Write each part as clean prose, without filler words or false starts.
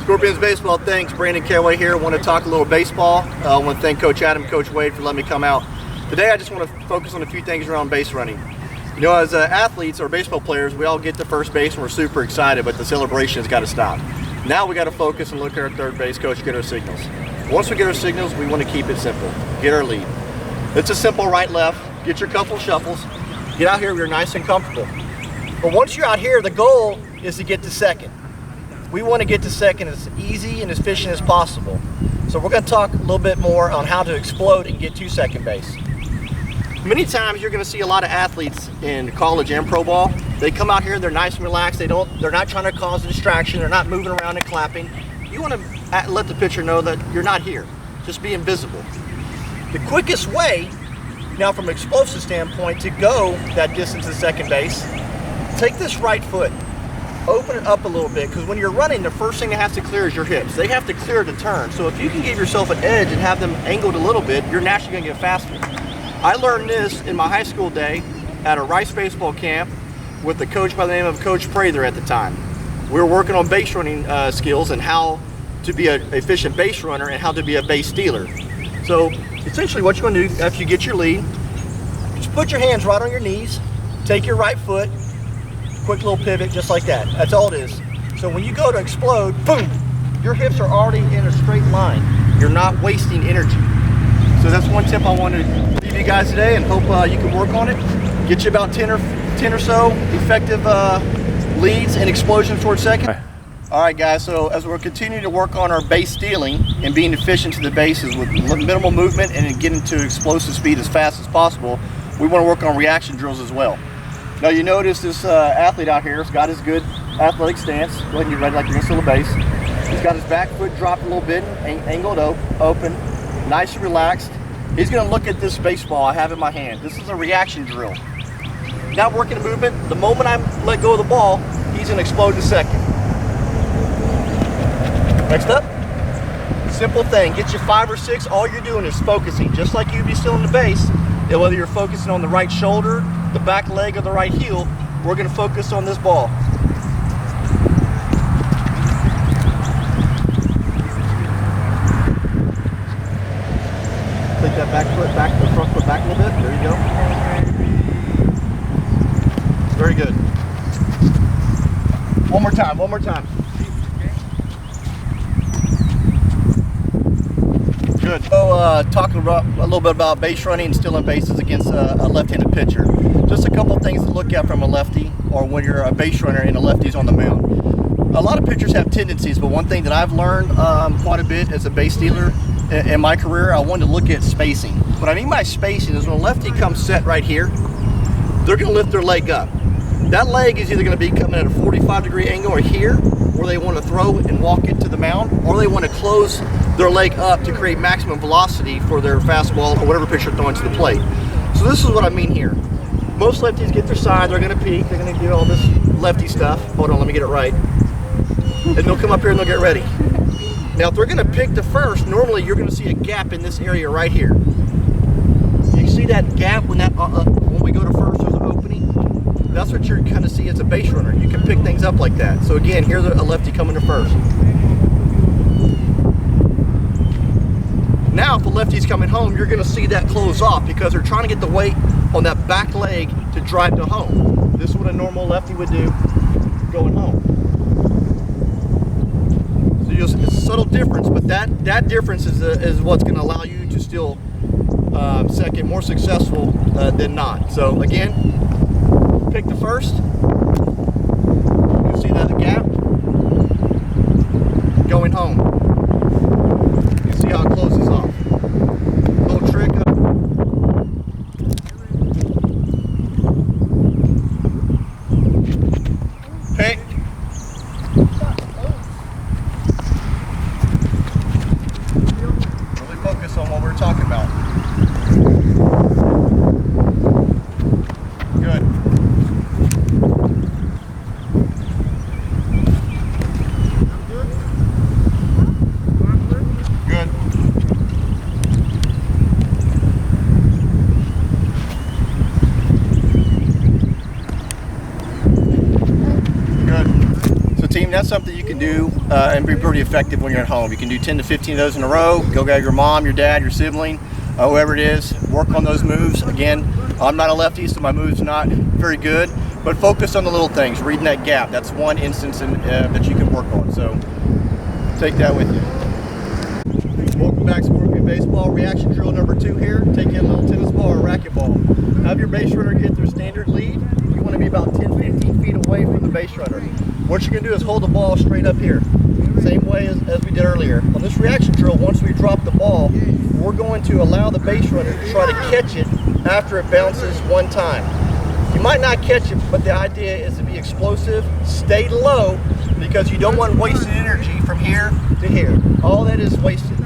Scorpions Baseball, thanks. Brandon Caraway here. I want to talk a little baseball. I want to thank Coach Adam and Coach Wade for letting me come out. Today I just want to focus on a few things around base running. You know, as athletes or baseball players, we all get to first base and we're super excited, but the celebration has got to stop. Now we got to focus and look at our third base coach, get our signals. Once we get our signals, we want to keep it simple. Get our lead. It's a simple right-left. Get your couple shuffles. Get out here where you're nice and comfortable. But once you're out here, the goal is to get to second. We want to get to second as easy and efficient as possible. So we're going to talk a little bit more on how to explode and get to second base. Many times you're going to see a lot of athletes in college and pro ball. They come out here, they're nice and relaxed. They're not trying to cause a distraction. They're not moving around and clapping. You want to let the pitcher know that you're not here. Just be invisible. The quickest way, now from an explosive standpoint, to go that distance to second base, take this right foot. Open it up a little bit, because when you're running, the first thing that has to clear is your hips. They have to clear the turn. So if you can give yourself an edge and have them angled a little bit, you're naturally going to get faster. I learned this in my high school day at a Rice baseball camp with a coach by the name of Coach Prather at the time. We were working on base running skills and how to be an efficient base runner and how to be a base stealer. So essentially what you're going to do after you get your lead, just put your hands right on your knees, take your right foot, quick little pivot just like that. That's all it is. So when you go to explode, boom, your hips are already in a straight line. You're not wasting energy. So that's one tip I wanted to leave you guys today, and hope you can work on it. Get you about 10 or so effective leads and explosions towards second. All right, guys, so as we're continuing to work on our base stealing and being efficient to the bases with minimal movement and getting to explosive speed as fast as possible, we want to work on reaction drills as well. Now you notice this athlete out here has got his good athletic stance. Go ahead and get ready like you're going to steal a base. He's got his back foot dropped a little bit, angled open, nice and relaxed. He's going to look at this baseball I have in my hand. This is a reaction drill. Not working the movement. The moment I let go of the ball, he's going to explode to second. Next up, simple thing. Get you 5 or 6. All you're doing is focusing, just like you'd be stealing the base. And whether you're focusing on the right shoulder, the back leg, or the right heel, we're going to focus on this ball. Take that back foot back, the front foot back a little bit. There you go. Very good. One more time, one more time. Good. So talking about a little bit about base running and stealing bases against a left-handed pitcher. Just a couple things to look at from a lefty, or when you're a base runner and a lefty's on the mound. A lot of pitchers have tendencies, but one thing that I've learned quite a bit as a base stealer in my career, I wanted to look at spacing. What I mean by spacing is when a lefty comes set right here, they're going to lift their leg up. That leg is either going to be coming at a 45-degree angle or here, where they want to throw and walk it to the mound, or they want to close their leg up to create maximum velocity for their fastball or whatever pitcher throwing to the plate. So this is what I mean here. Most lefties get their side, they're going to peek, they're going to do all this lefty stuff. Hold on, let me get it right. And they'll come up here and they'll get ready. Now if they're going to pick the first, normally you're going to see a gap in this area right here. You see that gap when we go to first, there's an opening? That's what you're kind of see as a base runner. You can pick things up like that. So again, here's a lefty coming to first. Now if a lefty's coming home, you're going to see that close off because they're trying to get the weight on that back leg to drive to home. This is what a normal lefty would do going home. So it's a subtle difference, but that difference is what's going to allow you to steal second more successful than not. So again, pick the first. You see that gap? Going home. You see how it closes off. Little trick. Pick. Really focus on what we're talking about. Good. that's something you can do and be pretty effective when you're at home. You can do 10 to 15 of those in a row. Go get your mom, your dad, your sibling, whoever it is. Work on those moves. Again, I'm not a lefty, so my move's not very good, but focus on the little things, reading that gap. That's one instance that you can work on. So take that with you. Welcome back, Scorpion Baseball. Reaction drill number 2 here. Take in a little tennis ball or racquetball. Have your base runner get their standard lead. You want to be about 10-15 feet away from the base runner. What you're going to do is hold the ball straight up here. Same way as we did earlier. On this reaction drill, once we drop the ball, we're going to allow the base runner to try to catch it after it bounces one time. You might not catch it, but the idea is to be explosive, stay low, because you don't want wasted energy from here to here. All that is wasted.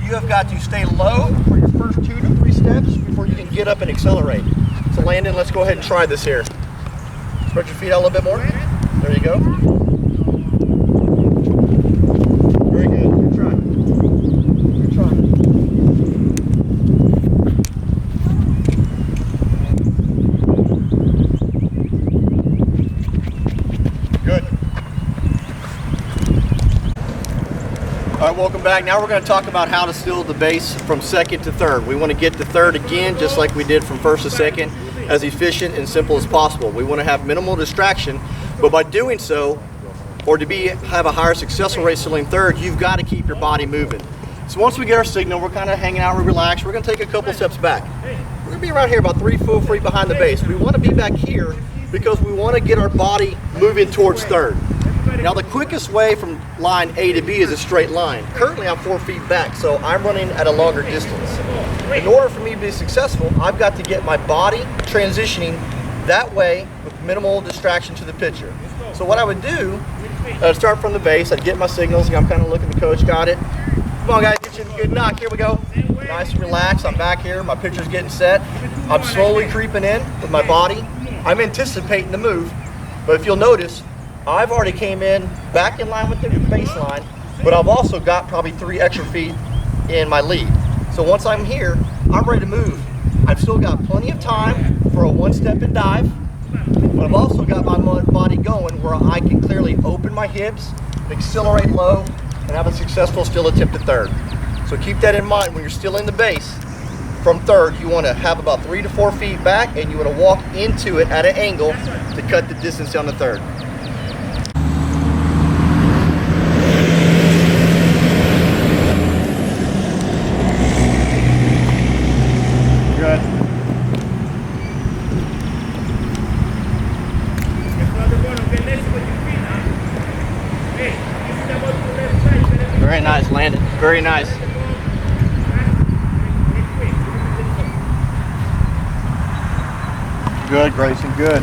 You have got to stay low for your first 2 to 3 steps before you can get up and accelerate. So Landon, let's go ahead and try this here. Spread your feet out a little bit more. There you go. Very good. Good try. Good try. Good. All right, welcome back. Now we're going to talk about how to steal the base from second to third. We want to get to third again, just like we did from first to second, as efficient and simple as possible. We want to have minimal distraction, but by doing so, or to have a higher successful rate stealing third, you've got to keep your body moving. So once we get our signal, we're kind of hanging out, we're relaxed, we're going to take a couple steps back. We're going to be around here about 3-4 feet behind the base. We want to be back here because we want to get our body moving towards third. Now the quickest way from line A to B is a straight line. Currently I'm 4 feet back, so I'm running at a longer distance. In order for me to be successful, I've got to get my body transitioning that way with minimal distraction to the pitcher. So what I would do, I'd start from the base, I'd get my signals, I'm kind of looking at the coach, got it. Come on guys, get you a good knock, here we go. Nice and relaxed, I'm back here, my pitcher's getting set. I'm slowly creeping in with my body. I'm anticipating the move, but if you'll notice, I've already came in back in line with the baseline, but I've also got probably 3 extra feet in my lead. So once I'm here, I'm ready to move. I've still got plenty of time for a 1-step and dive, but I've also got my body going where I can clearly open my hips, accelerate low, and have a successful steal attempt at third. So keep that in mind when you're stealing the base from third. You want to have about 3 to 4 feet back, and you want to walk into it at an angle to cut the distance down to third. Very nice, Landon. Very nice. Good, Grayson. Good.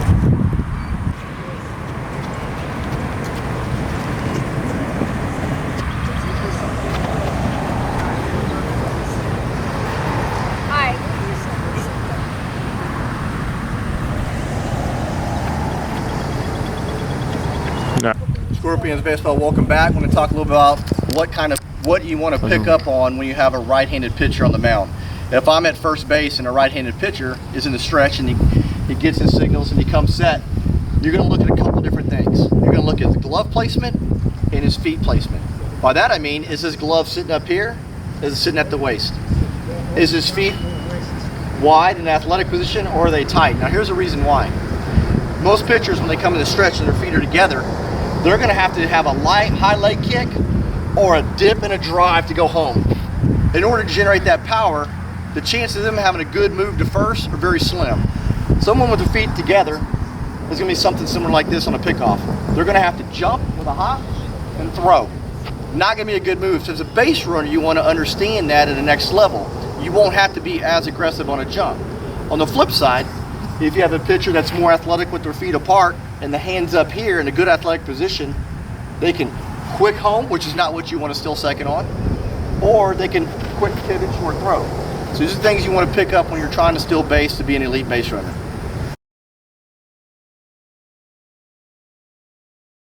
Scorpions Baseball, welcome back. I want to talk a little bit about what you want to pick up on when you have a right-handed pitcher on the mound. If I'm at first base and a right-handed pitcher is in the stretch and he gets his signals and he comes set, you're going to look at a couple different things. You're going to look at the glove placement and his feet placement. By that I mean, is his glove sitting up here? Is it sitting at the waist? Is his feet wide in athletic position, or are they tight? Now here's the reason why. Most pitchers, when they come in the stretch and their feet are together, they're going to have a light high leg kick or a dip and a drive to go home. In order to generate that power, the chances of them having a good move to first are very slim. Someone with their feet together is going to be something similar like this on a pickoff. They're going to have to jump with a hop and throw. Not going to be a good move. So as a base runner, you want to understand that at the next level. You won't have to be as aggressive on a jump. On the flip side, if you have a pitcher that's more athletic with their feet apart and the hands up here in a good athletic position, they can quick home, which is not what you want to steal second on, or they can quick pivot, short throw. So these are things you want to pick up when you're trying to steal base to be an elite base runner.